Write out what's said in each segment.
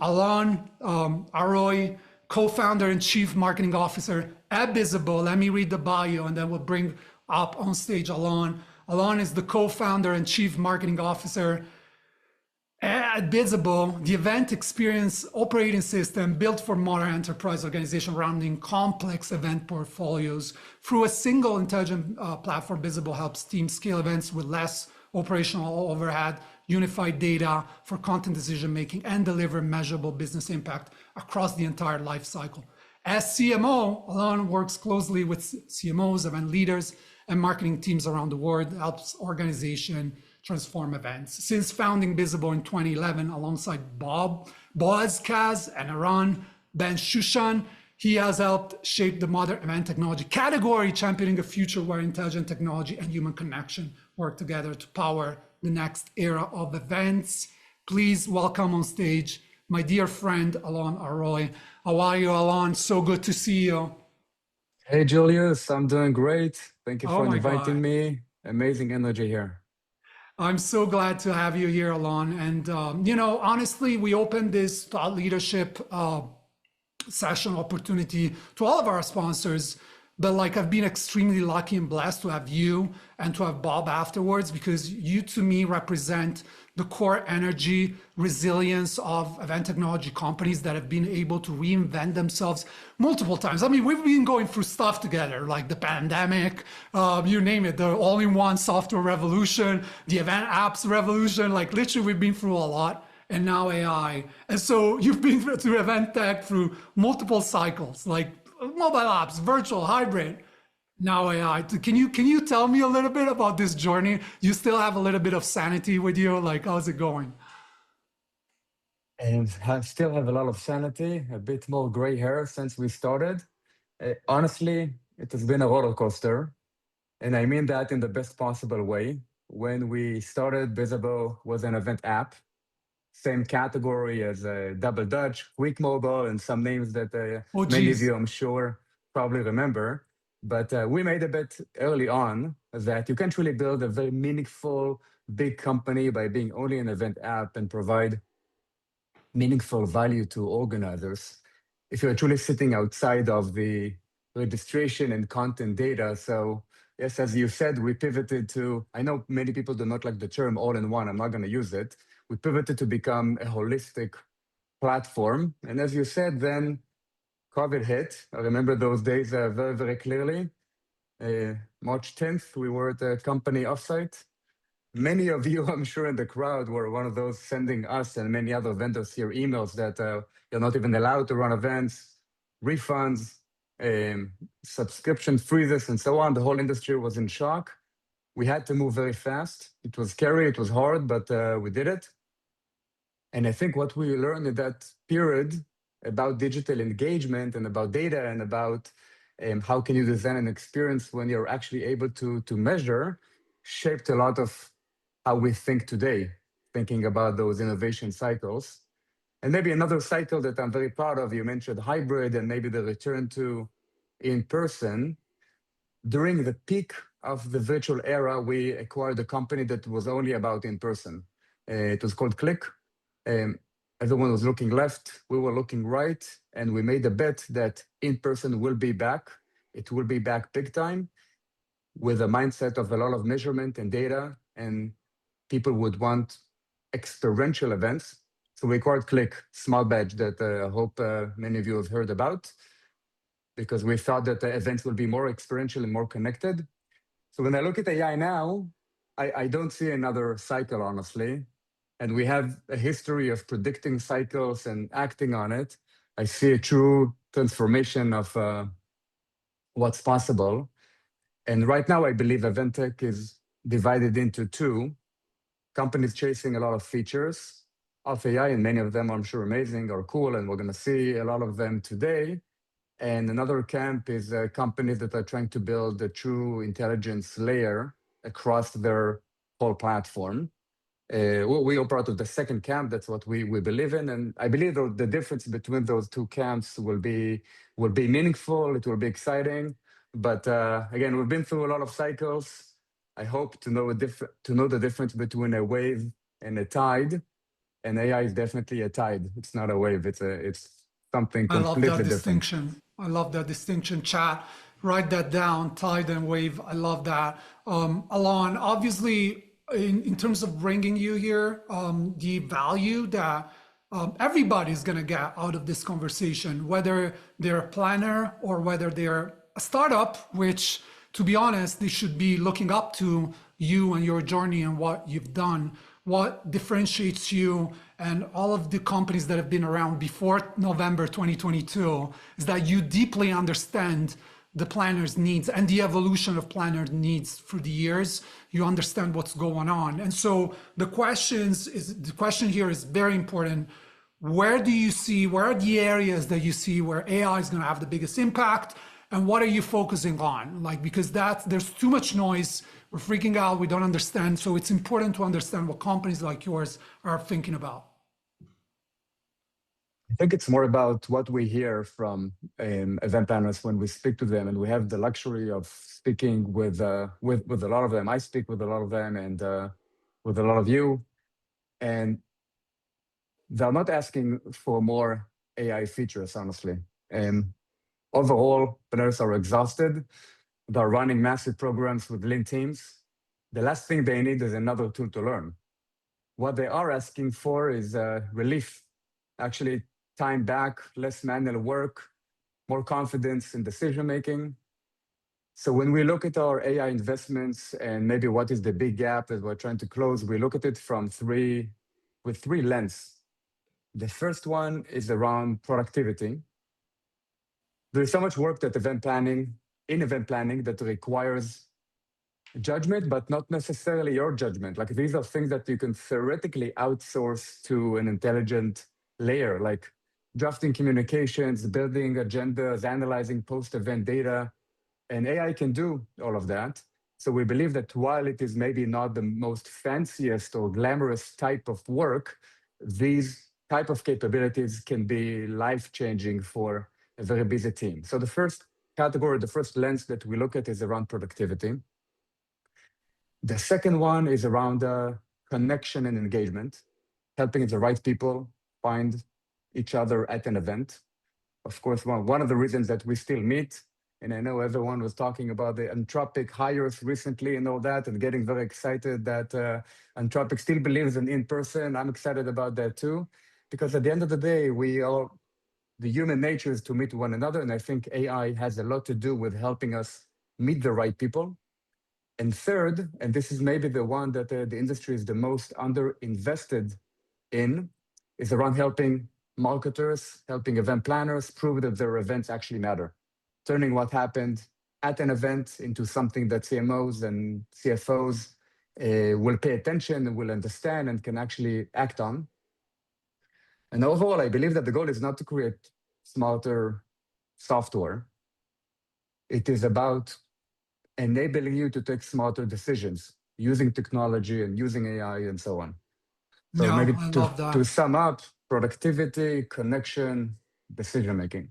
Alon Alroy, co-founder and chief marketing officer at Bizzabo. Let me read the bio and then we'll bring up on stage Alon. Alon is the co-founder and chief marketing officer at Bizzabo, the event experience operating system built for modern enterprise organization rounding complex event portfolios. Through a single intelligent platform, Bizzabo helps teams scale events with less operational overhead, unified data for content decision making, and deliver measurable business impact across the entire life cycle. As CMO, Alon works closely with CMOs, event leaders, and marketing teams around the world, helps organization transform events. Since founding Bizzabo in 2011, alongside Boaz Kaz and Eran Ben Shushan, he has helped shape the modern event technology category, championing a future where intelligent technology and human connection work together to power the next era of events. Please welcome on stage my dear friend, Alon Alroy. How are you, Alon? So good to see you. Hey, Julius, I'm doing great. Thank you Oh for my inviting God. me. Amazing energy here. I'm so glad to have you here, Alon. And, honestly, we opened this thought leadership session opportunity to all of our sponsors. But like I've been extremely lucky and blessed to have you and to have Bob afterwards, because you to me represent the core energy, resilience of event technology companies that have been able to reinvent themselves multiple times. I mean, we've been going through stuff together, like the pandemic, you name it, the all-in-one software revolution, the event apps revolution, like literally we've been through a lot. And now AI. And so you've been through Eventtech through multiple cycles, like mobile apps, virtual, hybrid, now AI. Can you tell me a little bit about this journey? You still have a little bit of sanity with you? Like, how's it going? And I still have a lot of sanity, a bit more gray hair since we started. Honestly, it has been a roller coaster. And I mean that in the best possible way. When we started, Bizzabo was an event app, same category as Double Dutch, Quick Mobile, and some names that Oh, many of geez. you, I'm sure, probably remember. But we made a bet early on that you can't really build a very meaningful, big company by being only an event app and provide meaningful value to organizers if you're truly sitting outside of the registration and content data. So, yes, as you said, we pivoted to, I know many people do not like the term all in one, I'm not going to use it. We pivoted to become a holistic platform. And as you said, then COVID hit. I remember those days very, very clearly. March 10th, we were at a company offsite. Many of you, I'm sure, in the crowd were one of those sending us and many other vendors here emails that you're not even allowed to run events, refunds, subscription freezes, and so on. The whole industry was in shock. We had to move very fast. It was scary, it was hard, but we did it. And I think what we learned in that period about digital engagement and about data and about how can you design an experience when you're actually able to measure shaped a lot of how we think today, thinking about those innovation cycles. And maybe another cycle that I'm very proud of, you mentioned hybrid and maybe the return to in-person. During the peak of the virtual era, we acquired a company that was only about in-person. It was called Click. Everyone was looking left, we were looking right, and we made a bet that in-person will be back. It will be back big time with a mindset of a lot of measurement and data, and people would want experiential events. So we acquired Click, small badge that I hope many of you have heard about, because we thought that the events will be more experiential and more connected. So when I look at AI now, I don't see another cycle, honestly. And we have a history of predicting cycles and acting on it. I see a true transformation of what's possible. And right now, I believe Eventtech is divided into two. Companies chasing a lot of features of AI, and many of them, I'm sure, amazing or cool, and we're going to see a lot of them today. And another camp is companies that are trying to build a true intelligence layer across their whole platform. We are part of the second camp. That's what we believe in, and I believe the difference between those two camps will be meaningful. It will be exciting, but again, we've been through a lot of cycles. I hope to know the difference between a wave and a tide, and AI is definitely a tide. It's not a wave. It's something I love that completely different. distinction. I love that distinction, chat. Write that down, tide and wave. I love that. Alon, obviously, in terms of bringing you here, the value that everybody's going to get out of this conversation, whether they're a planner or whether they're a startup, which, to be honest, they should be looking up to you and your journey and what you've done, what differentiates you and all of the companies that have been around before November 2022 is that you deeply understand the planner's needs and the evolution of planner needs through the years. You understand what's going on. And so the question here is very important. Where are the areas that you see where AI is going to have the biggest impact? And what are you focusing on? Like, because there's too much noise. We're freaking out. We don't understand. So it's important to understand what companies like yours are thinking about. I think it's more about what we hear from event planners when we speak to them, and we have the luxury of speaking with a lot of them. I speak with a lot of them, and with a lot of you, and they're not asking for more AI features, honestly. Overall, planners are exhausted. They're running massive programs with lean teams. The last thing they need is another tool to learn. What they are asking for is relief, actually time back, less manual work, more confidence in decision-making. So when we look at our AI investments and maybe what is the big gap that we're trying to close, we look at it with three lenses. The first one is around productivity. There's so much work that event planning that requires judgment, but not necessarily your judgment. Like, these are things that you can theoretically outsource to an intelligent layer, like drafting communications, building agendas, analyzing post-event data, and AI can do all of that. So we believe that while it is maybe not the most fanciest or glamorous type of work, these type of capabilities can be life-changing for a very busy team. So the first category, the first lens that we look at is around productivity. The second one is around connection and engagement, helping the right people find each other at an event. Of course, one of the reasons that we still meet, and I know everyone was talking about the Anthropic hires recently and all that, and getting very excited that Anthropic still believes in in-person. I'm excited about that too, because at the end of the day, the human nature is to meet one another, and I think AI has a lot to do with helping us meet the right people. And third, and this is maybe the one that the industry is the most underinvested in, is around helping marketers, helping event planners prove that their events actually matter, turning what happened at an event into something that CMOs and CFOs will pay attention and will understand and can actually act on. And overall, I believe that the goal is not to create smarter software. It is about enabling you to take smarter decisions using technology and using AI and so on. So Yeah, maybe I love that. to sum up, productivity, connection, decision-making.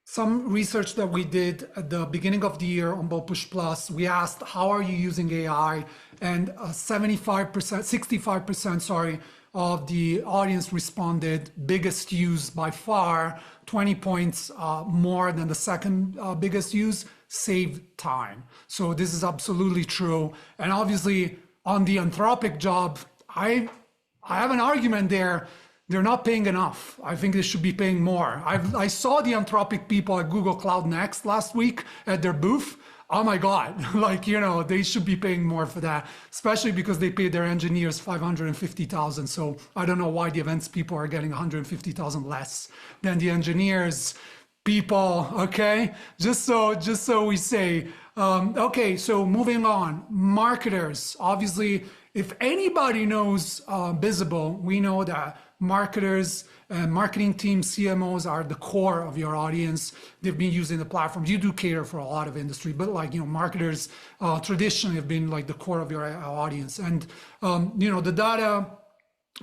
Some research that we did at the beginning of the year on Push Plus, we asked, how are you using AI? And 65%, of the audience responded, biggest use by far, 20 points more than the second biggest use, save time. So this is absolutely true. And obviously on the Anthropic job, I have an argument there. They're not paying enough. I think they should be paying more. I saw the Anthropic people at Google Cloud Next last week at their booth. Oh my God, like, they should be paying more for that, especially because they pay their engineers $550,000. So I don't know why the events people are getting $150,000 less than the engineers people, okay? Just so we say, okay, so moving on, marketers, obviously, if anybody knows Bizzabo, we know that marketers and marketing teams, CMOs are the core of your audience. They've been using the platforms. You do cater for a lot of industry, but marketers traditionally have been like the core of your audience. And, the data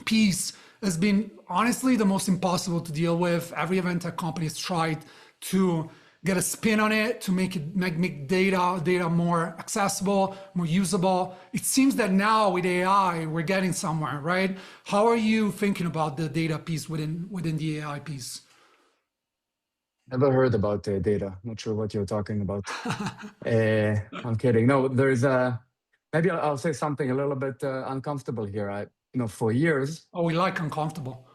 piece has been honestly the most impossible to deal with. Every event tech company has tried to get a spin on it to make data more accessible, more usable. It seems that now with AI, we're getting somewhere, right? How are you thinking about the data piece within the AI piece? Never heard about data. Not sure what you're talking about. I'm kidding. No, there's a maybe I'll say something a little bit uncomfortable here. For years, Oh, we like uncomfortable.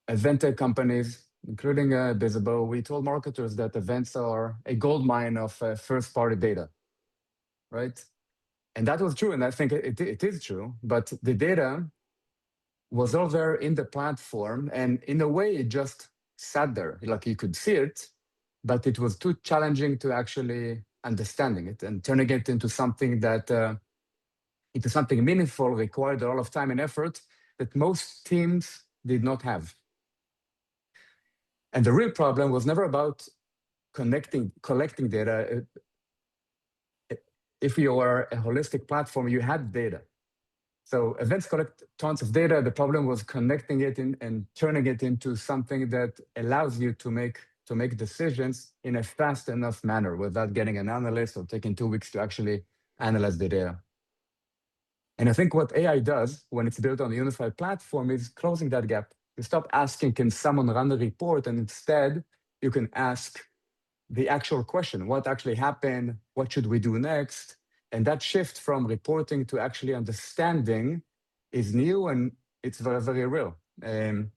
Eventtech companies, including Bizzabo, we told marketers that events are a gold mine of first-party data, right? And that was true, and I think it is true. But the data was all there in the platform, and in a way, it just sat there. Like you could see it, but it was too challenging to actually understanding it and turning it into something meaningful required a lot of time and effort that most teams did not have. And the real problem was never about collecting data. If you are a holistic platform, you had data. So events collect tons of data. The problem was connecting it and turning it into something that allows you to make decisions in a fast enough manner without getting an analyst or taking 2 weeks to actually analyze the data. And I think what AI does when it's built on a unified platform is closing that gap. You stop asking, can someone run a report? And instead, you can ask the actual question, what actually happened? What should we do next? And that shift from reporting to actually understanding is new, and it's very, very real. And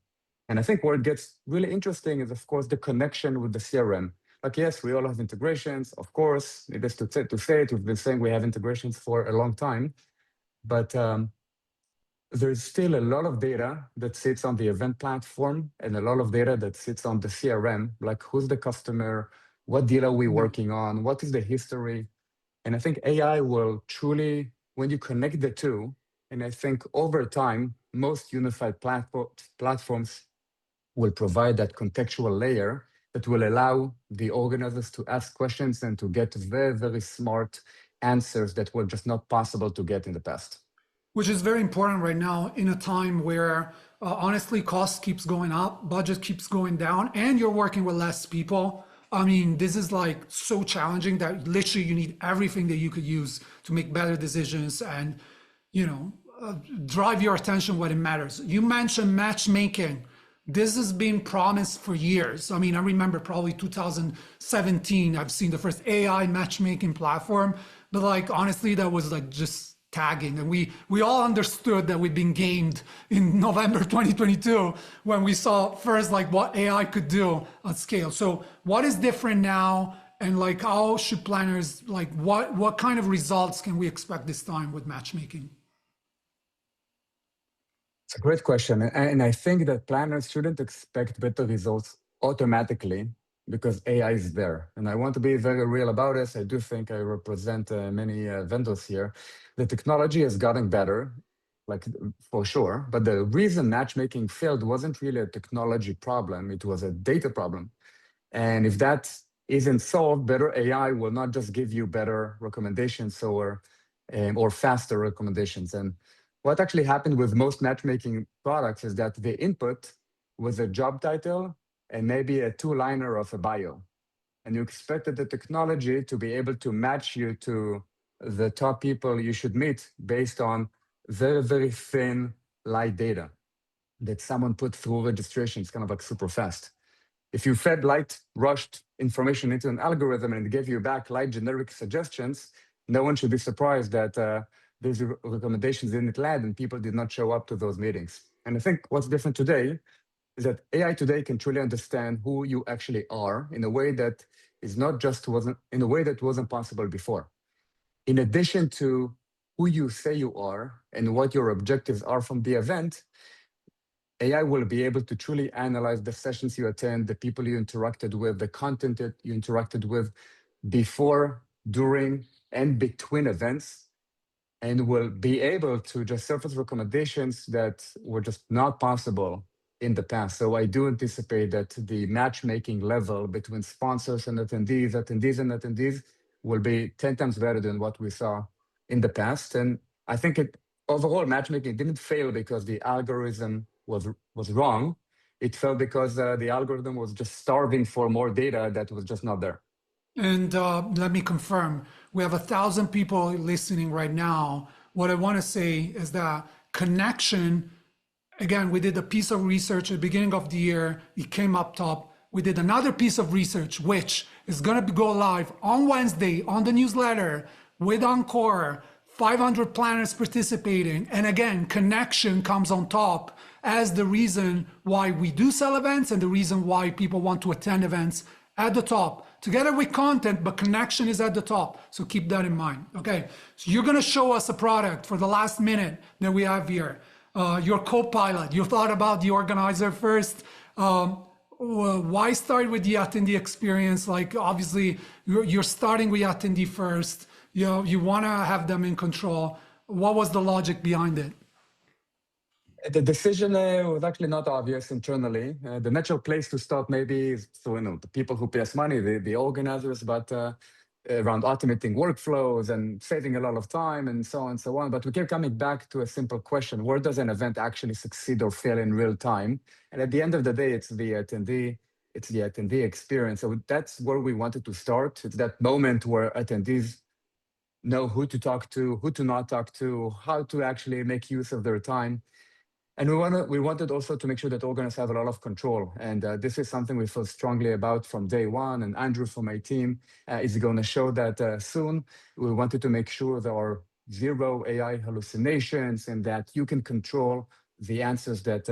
I think where it gets really interesting is, of course, the connection with the CRM. Like, yes, we all have integrations, of course. Needless to say it, we've been saying we have integrations for a long time. But there's still a lot of data that sits on the event platform and a lot of data that sits on the CRM, like who's the customer, what deal are we working on, what is the history. And I think AI will truly, when you connect the two, and I think over time, most unified platforms will provide that contextual layer that will allow the organizers to ask questions and to get very, very smart answers that were just not possible to get in the past. Which is very important right now in a time where honestly cost keeps going up, budget keeps going down, and you're working with less people. I mean, this is like so challenging that literally you need everything that you could use to make better decisions and, drive your attention when it matters. You mentioned matchmaking. This has been promised for years. I mean, I remember probably 2017, I've seen the first AI matchmaking platform, but like, honestly, that was like just tagging. And we all understood that we'd been gamed in November 2022 when we saw first like what AI could do at scale. So what is different now? And like, how should planners, like what kind of results can we expect this time with matchmaking? It's a great question. And I think that planners shouldn't expect better results automatically because AI is there. And I want to be very real about this. I do think I represent many vendors here. The technology has gotten better, like for sure. But the reason matchmaking failed wasn't really a technology problem. It was a data problem. And if that isn't solved, better AI will not just give you better recommendations or faster recommendations. And what actually happened with most matchmaking products is that the input was a job title and maybe a two-liner of a bio. And you expected the technology to be able to match you to the top people you should meet based on very, very thin, light data that someone put through registrations, kind of like super fast. If you fed light, rushed information into an algorithm and it gave you back light, generic suggestions, no one should be surprised that these recommendations didn't land and people did not show up to those meetings. And I think what's different today is that AI today can truly understand who you actually are in a way that wasn't possible before. In addition to who you say you are and what your objectives are from the event, AI will be able to truly analyze the sessions you attend, the people you interacted with, the content that you interacted with before, during, and between events, and will be able to just surface recommendations that were just not possible in the past. So I do anticipate that the matchmaking level between sponsors and attendees will be 10 times better than what we saw in the past. And I think overall matchmaking didn't fail because the algorithm was wrong. it fell because the algorithm was just starving for more data that was just not there. And let me confirm, we have 1,000 people listening right now. What I want to say is that connection, again, we did a piece of research at the beginning of the year. It came up top. We did another piece of research, which is going to go live on Wednesday on the newsletter with Encore, 500 planners participating. And again, connection comes on top as the reason why we do sell events and the reason why people want to attend events at the top, together with content, but connection is at the top. So keep that in mind. Okay, so you're gonna show us a product for the last minute that we have here. Your copilot, you thought about the organizer first. Why start with the attendee experience? Like obviously you're starting with attendee first. You wanna have them in control. What was the logic behind it? The decision was actually not obvious internally. The natural place to start maybe is the people who pay us money, the organizers, but around automating workflows and saving a lot of time and so on and so on. But we kept coming back to a simple question: where does an event actually succeed or fail in real time? And at the end of the day, it's the attendee experience. So that's where we wanted to start. It's that moment where attendees know who to talk to, who to not talk to, how to actually make use of their time. And we wanted also to make sure that organizers have a lot of control. And this is something we feel strongly about from day one. And Andrew from my team is going to show that soon. We wanted to make sure there are zero AI hallucinations and that you can control the answers that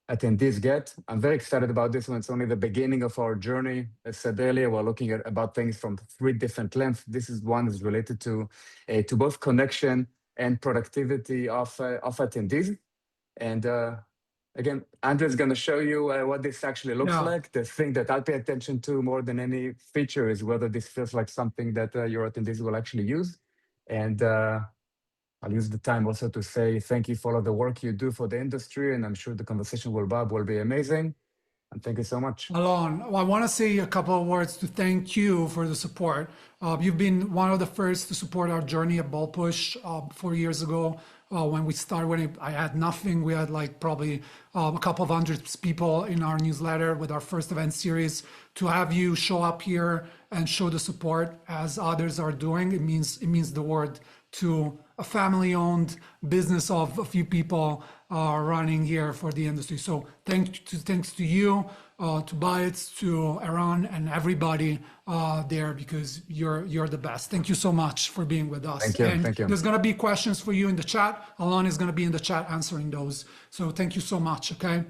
attendees get. I'm very excited about this one. It's only the beginning of our journey. As said earlier, we're looking at about things from 3 different lengths. This is one is related to both connection and productivity of attendees. And again, Andrew is going to show you what this actually looks like. The thing that I'll pay attention to more than any feature is whether this feels like something that your attendees will actually use. And I'll use the time also to say thank you for all the work you do for the industry. And I'm sure the conversation with Bob will be amazing. And thank you so much. Alon, I want to say a couple of words to thank you for the support. You've been one of the first to support our journey at Ball Push 4 years ago. When we started, when I had nothing, we had like probably a couple of hundred people in our newsletter with our first event series. To have you show up here and show the support as others are doing, it means the world to a family-owned business of a few people running here for the industry. So thanks to you, to Bayitz, to Eran, and everybody there, because you're the best. Thank you so much for being with us. Thank you. And thank you. there's going to be questions for you in the chat. Alon is going to be in the chat answering those. So thank you so much. Okay.